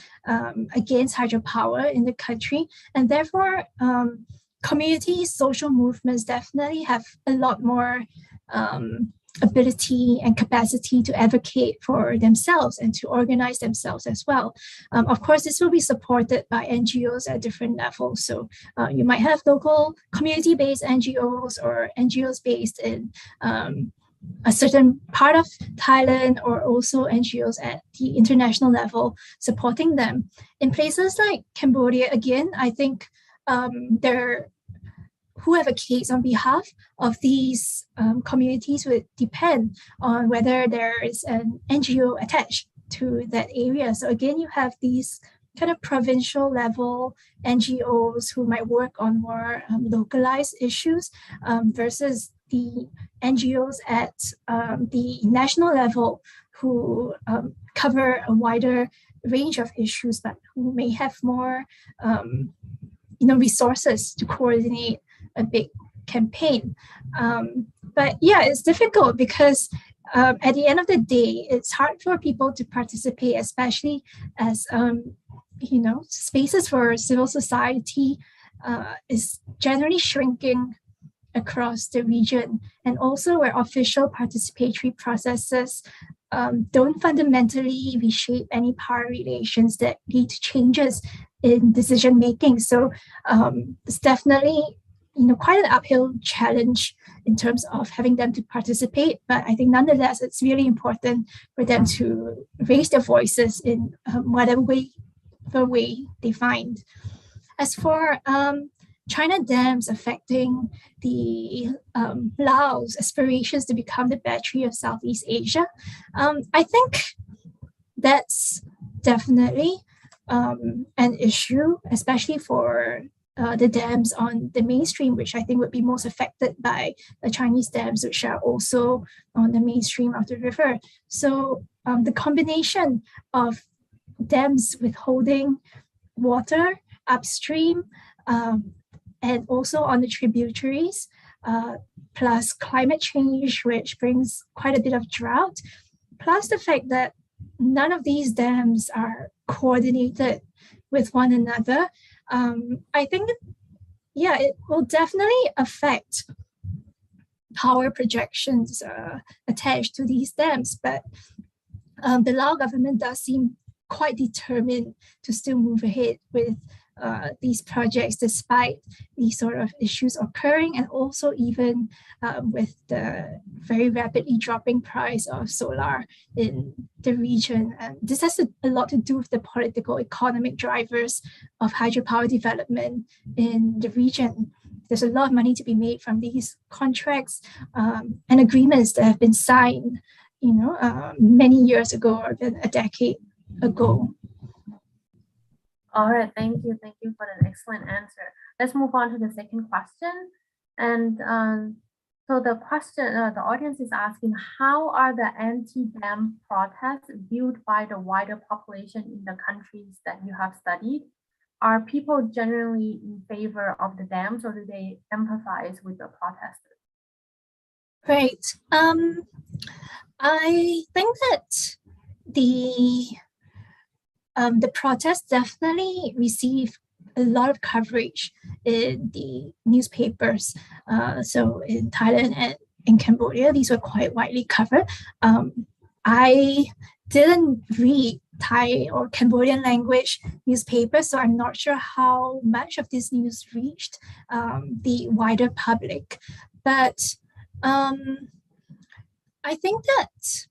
against hydropower in the country, and therefore community social movements definitely have a lot more ability and capacity to advocate for themselves and to organize themselves as well. Of course, this will be supported by NGOs at different levels. So you might have local community-based NGOs or NGOs based in a certain part of Thailand, or also NGOs at the international level supporting them. In places like Cambodia, again, I think who advocates on behalf of these communities would depend on whether there is an NGO attached to that area. So again, you have these kind of provincial level NGOs who might work on more localized issues versus the NGOs at the national level who cover a wider range of issues, but who may have more resources to coordinate a big campaign. But yeah, it's difficult because at the end of the day, it's hard for people to participate, especially as spaces for civil society is generally shrinking across the region, and also where official participatory processes don't fundamentally reshape any power relations that lead to changes in decision making. So it's definitely quite an uphill challenge in terms of having them to participate. But I think nonetheless, it's really important for them to raise their voices in whatever way they find. As for China dams affecting the Laos aspirations to become the battery of Southeast Asia, I think that's definitely an issue, especially for the dams on the mainstream, which I think would be most affected by the Chinese dams, which are also on the mainstream of the river. So the combination of dams withholding water upstream and also on the tributaries, plus climate change, which brings quite a bit of drought, plus the fact that none of these dams are coordinated with one another. I think, it will definitely affect power projections attached to these dams, but the Lao government does seem quite determined to still move ahead with these projects despite these sort of issues occurring, and also even with the very rapidly dropping price of solar in the region. And this has a lot to do with the political economic drivers of hydropower development in the region. There's a lot of money to be made from these contracts and agreements that have been signed, many years ago, or even a decade ago. All right, thank you. Thank you for an excellent answer. Let's move on to the second question. And so the question, the audience is asking, how are the anti-dam protests viewed by the wider population in the countries that you have studied? Are people generally in favor of the dams, or do they empathize with the protesters? Right. I think that the protests definitely receive a lot of coverage in the newspapers. So in Thailand and in Cambodia, these were quite widely covered. I didn't read Thai or Cambodian language newspapers, so I'm not sure how much of this news reached the wider public. But I think that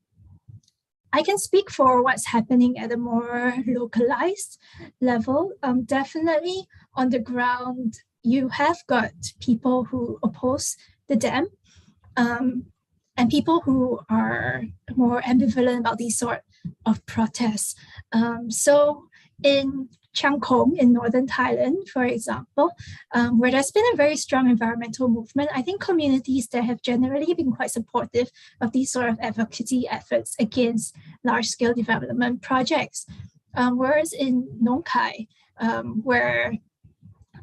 I can speak for what's happening at a more localized level. Definitely on the ground, you have got people who oppose the dam and people who are more ambivalent about these sort of protests. So in Chiang Khong in northern Thailand, for example, where there's been a very strong environmental movement, I think communities there have generally been quite supportive of these sort of advocacy efforts against large-scale development projects. Whereas in Nong Khai, where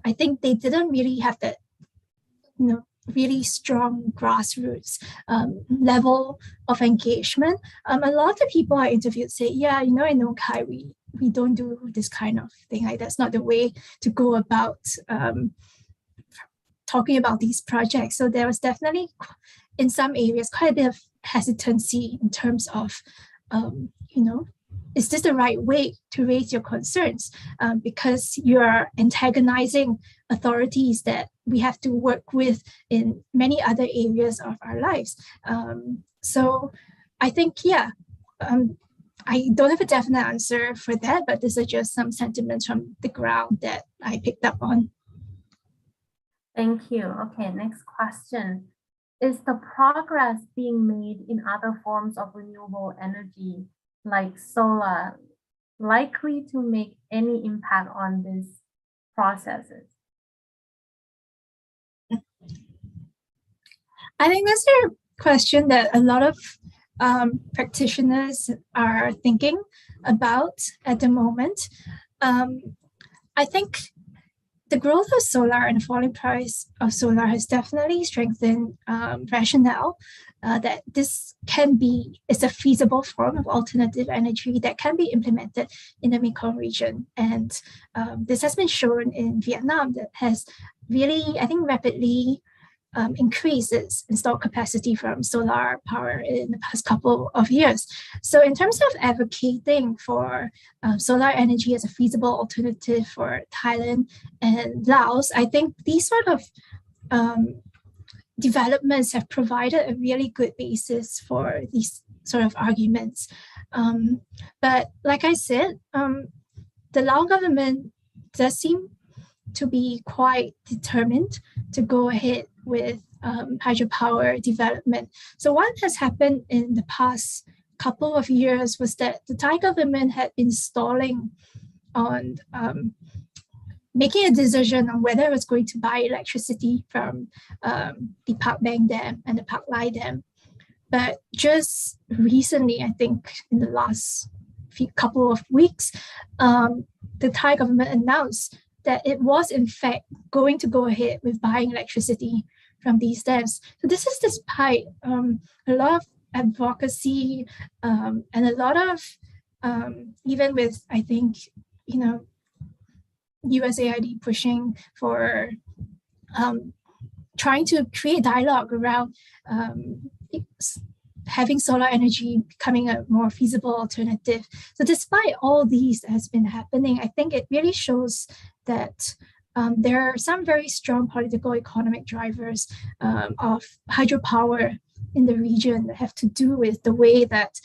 I think they didn't really have that, really strong grassroots level of engagement. A lot of the people I interviewed say, in Nong Khai, we don't do this kind of thing. Like, that's not the way to go about talking about these projects. So there was definitely, in some areas, quite a bit of hesitancy in terms of, is this the right way to raise your concerns? Because you're antagonizing authorities that we have to work with in many other areas of our lives. So I think, I don't have a definite answer for that, but these are just some sentiments from the ground that I picked up on. Thank you. Okay, next question. Is the progress being made in other forms of renewable energy, like solar, likely to make any impact on these processes? I think that's a question that a lot of practitioners are thinking about at the moment. I think the growth of solar and the falling price of solar has definitely strengthened rationale that this is a feasible form of alternative energy that can be implemented in the Mekong region. And this has been shown in Vietnam, that has really, I think, rapidly increase its installed capacity from solar power in the past couple of years. So in terms of advocating for solar energy as a feasible alternative for Thailand and Laos, I think these sort of developments have provided a really good basis for these sort of arguments. But like I said, the Lao government does seem to be quite determined to go ahead with hydropower development. So what has happened in the past couple of years was that the Thai government had been stalling on making a decision on whether it was going to buy electricity from the Park Bang Dam and the Park Lai Dam. But just recently, I think in the last couple of weeks, the Thai government announced that it was in fact going to go ahead with buying electricity from these dams. So this is despite a lot of advocacy and a lot of, even with, I think, USAID pushing for trying to create dialogue around having solar energy becoming a more feasible alternative. So despite all these that has been happening, I think it really shows that there are some very strong political economic drivers of hydropower in the region that have to do with the way that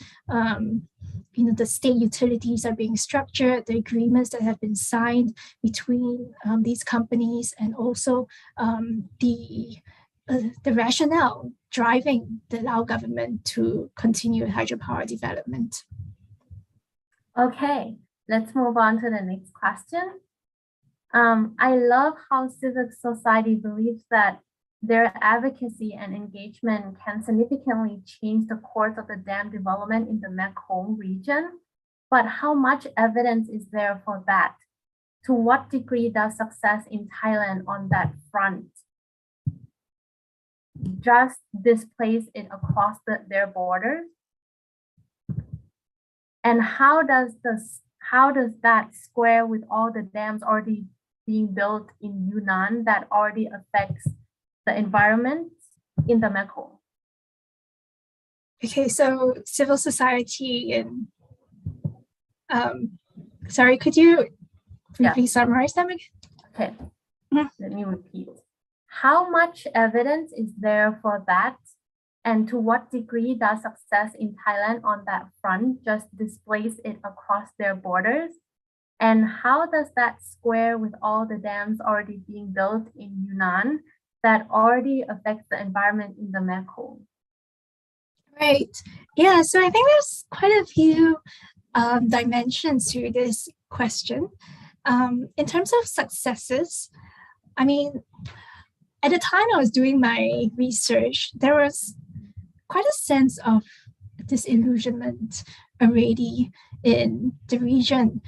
the state utilities are being structured, the agreements that have been signed between these companies, and also the rationale driving the Lao government to continue hydropower development. Okay, let's move on to the next question. I love how civil society believes that their advocacy and engagement can significantly change the course of the dam development in the Mekong region. But how much evidence is there for that? To what degree does success in Thailand on that front just displace it across their borders? And how does that square with all the dams already being built in Yunnan that already affects the environment in the Mekong? Okay, so civil society and sorry, could you briefly summarize them again? Okay, Let me repeat. How much evidence is there for that? And to what degree does success in Thailand on that front just displace it across their borders? And how does that square with all the dams already being built in Yunnan that already affects the environment in the Mekong? Right. Yeah, so I think there's quite a few dimensions to this question. In terms of successes, I mean, at the time I was doing my research, there was quite a sense of disillusionment already in the region,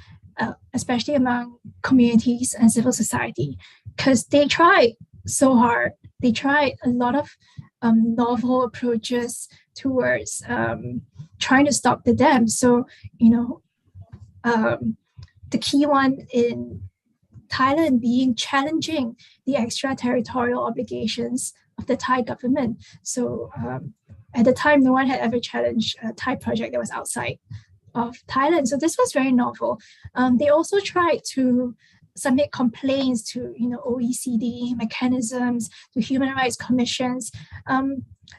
especially among communities and civil society, because they tried so hard. They tried a lot of novel approaches towards trying to stop the dam. So, the key one in Thailand being challenging the extraterritorial obligations of the Thai government. So at the time, no one had ever challenged a Thai project that was outside of Thailand. So this was very novel. They also tried to submit complaints to OECD mechanisms, to human rights commissions.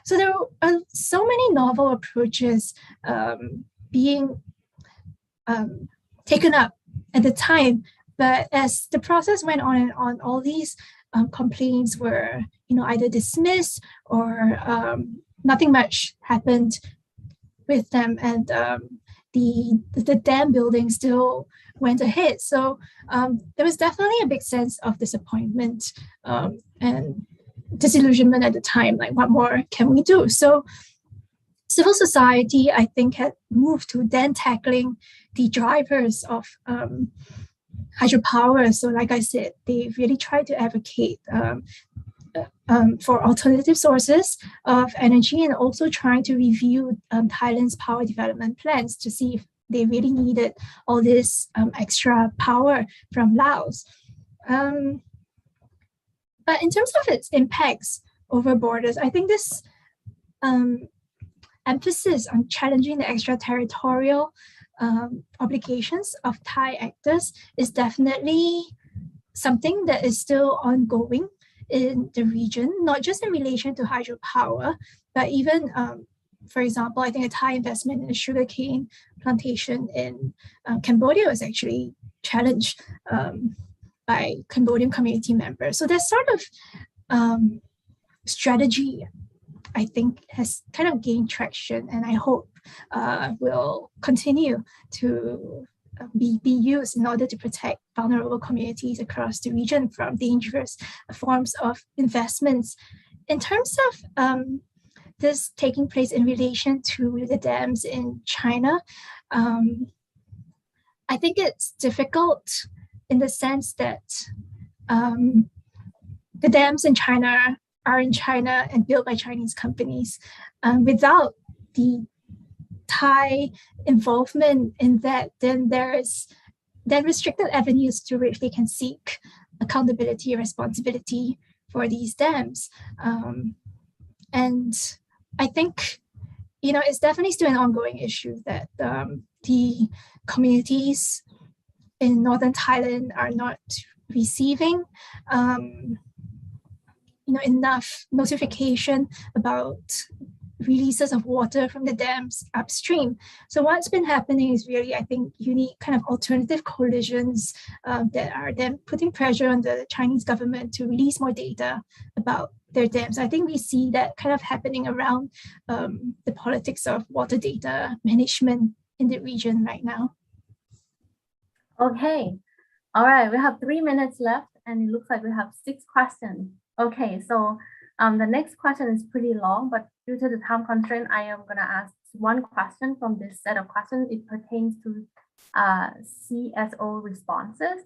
So there were so many novel approaches being taken up at the time. But as the process went on and on, all these complaints were either dismissed or nothing much happened with them, and the dam building still went ahead. So there was definitely a big sense of disappointment and disillusionment at the time, like what more can we do? So civil society, I think, had moved to then tackling the drivers of hydropower. So like I said, they really tried to advocate for alternative sources of energy, and also trying to review Thailand's power development plans to see if they really needed all this extra power from Laos. But in terms of its impacts over borders. I think this emphasis on challenging the extraterritorial obligations of Thai actors is definitely something that is still ongoing in the region, not just in relation to hydropower, but even, for example, I think a Thai investment in a sugarcane plantation in Cambodia was actually challenged by Cambodian community members. So there's sort of strategy, I think, has kind of gained traction, and I hope will continue to be used in order to protect vulnerable communities across the region from dangerous forms of investments. In terms of this taking place in relation to the dams in China, I think it's difficult in the sense that the dams in China are in China and built by Chinese companies. Without the Thai involvement in that, then there's restricted avenues through which they can seek accountability and responsibility for these dams. And I think, it's definitely still an ongoing issue that the communities in northern Thailand are not receiving enough notification about releases of water from the dams upstream. So what's been happening is really, I think, unique kind of alternative coalitions that are then putting pressure on the Chinese government to release more data about their dams. I think we see that kind of happening around the politics of water data management in the region right now. Okay, all right, we have 3 minutes left and it looks like we have 6 questions. Okay, so the next question is pretty long, but due to the time constraint, I am gonna ask one question from this set of questions. It pertains to CSO responses.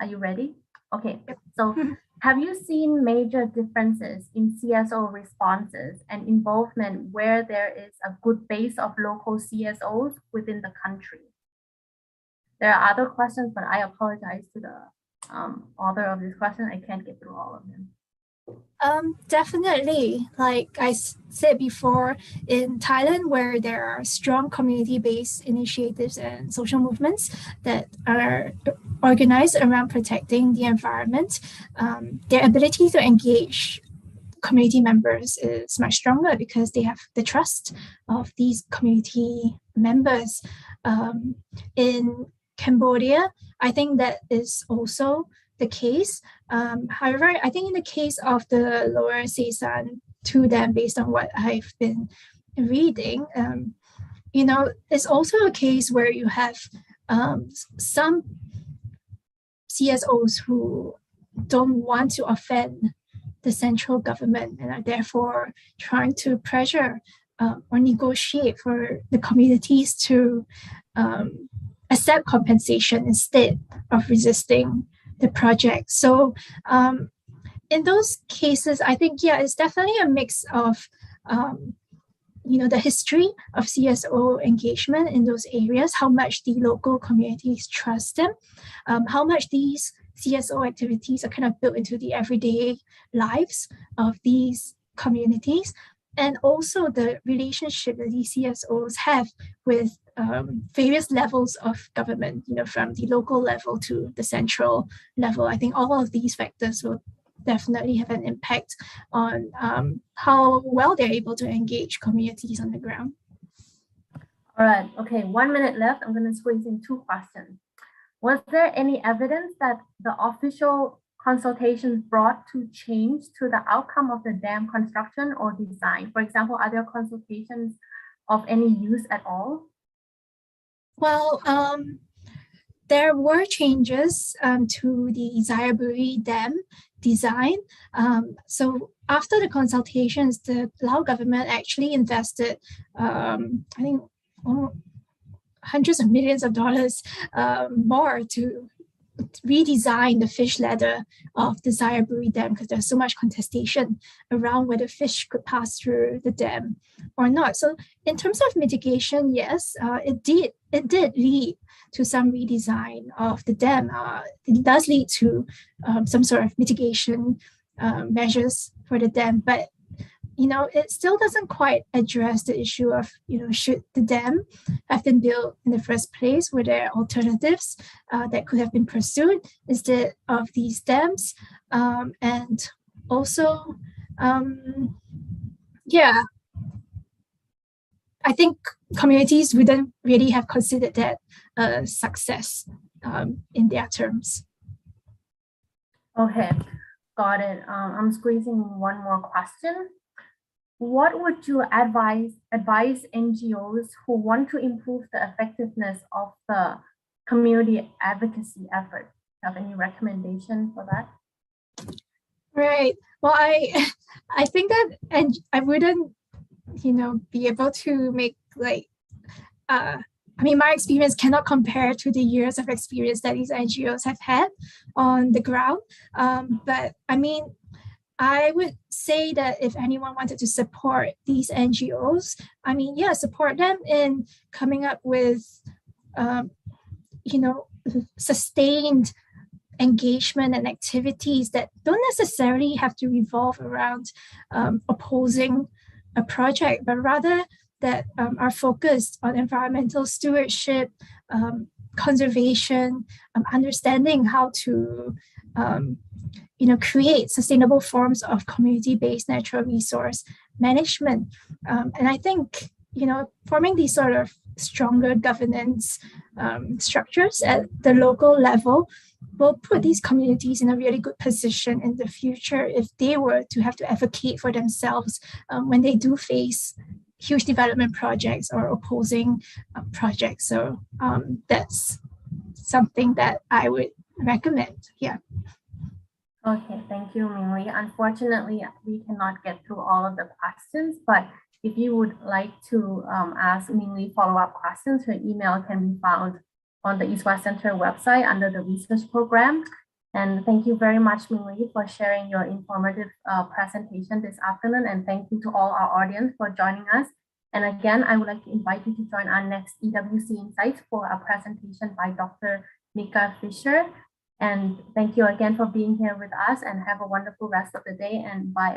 Are you ready? Okay, so have you seen major differences in CSO responses and involvement where there is a good base of local CSOs within the country? There are other questions, but I apologize to the author of this question. I can't get through all of them. Definitely. Like I said before, in Thailand, where there are strong community-based initiatives and social movements that are organized around protecting the environment, their ability to engage community members is much stronger because they have the trust of these community members. In Cambodia, I think that is also the case. However, I think in the case of the Lower Sesan 2 dam, based on what I've been reading, it's also a case where you have some CSOs who don't want to offend the central government and are therefore trying to pressure or negotiate for the communities to accept compensation instead of resisting the project. So in those cases, I think, it's definitely a mix of, the history of CSO engagement in those areas, how much the local communities trust them, how much these CSO activities are kind of built into the everyday lives of these communities, and also the relationship that these CSOs have with various levels of government, from the local level to the central level. I think all of these factors will definitely have an impact on how well they're able to engage communities on the ground. All right, okay, 1 minute left. I'm going to squeeze in 2 questions. Was there any evidence that the official consultations brought to change to the outcome of the dam construction or design? For example, are there consultations of any use at all? Well, there were changes to the Xayaburi Dam design. So after the consultations, the Lao government actually invested, I think, hundreds of millions of dollars more to redesign the fish ladder of the Xayaburi Dam, because there's so much contestation around whether fish could pass through the dam or not. So in terms of mitigation, yes, it did lead to some redesign of the dam. It does lead to some sort of mitigation measures for the dam, but it still doesn't quite address the issue of, should the dam have been built in the first place? Were there alternatives that could have been pursued instead of these dams? And also, yeah, I think communities wouldn't really have considered that a success in their terms. Okay, got it. I'm squeezing one more question. What would you advise NGOs who want to improve the effectiveness of the community advocacy effort? Have any recommendation for that? Right. Well, I think that, and I wouldn't, be able to make my experience cannot compare to the years of experience that these NGOs have had on the ground. But I would say that if anyone wanted to support these NGOs, support them in coming up with, sustained engagement and activities that don't necessarily have to revolve around opposing a project, but rather that are focused on environmental stewardship, conservation, understanding how to create sustainable forms of community-based natural resource management. And I think, forming these sort of stronger governance structures at the local level will put these communities in a really good position in the future if they were to have to advocate for themselves when they do face huge development projects or opposing projects. So that's something that I would recommend. Yeah. Okay, thank you, Ming Li. Unfortunately, we cannot get through all of the questions, but if you would like to ask Ming Li follow-up questions, her email can be found on the East West Center website under the research program. And thank you very much, Ming Li, for sharing your informative presentation this afternoon. And thank you to all our audience for joining us. And again, I would like to invite you to join our next EWC Insights for a presentation by Dr. Mika Fisher. And thank you again for being here with us, and have a wonderful rest of the day, and bye.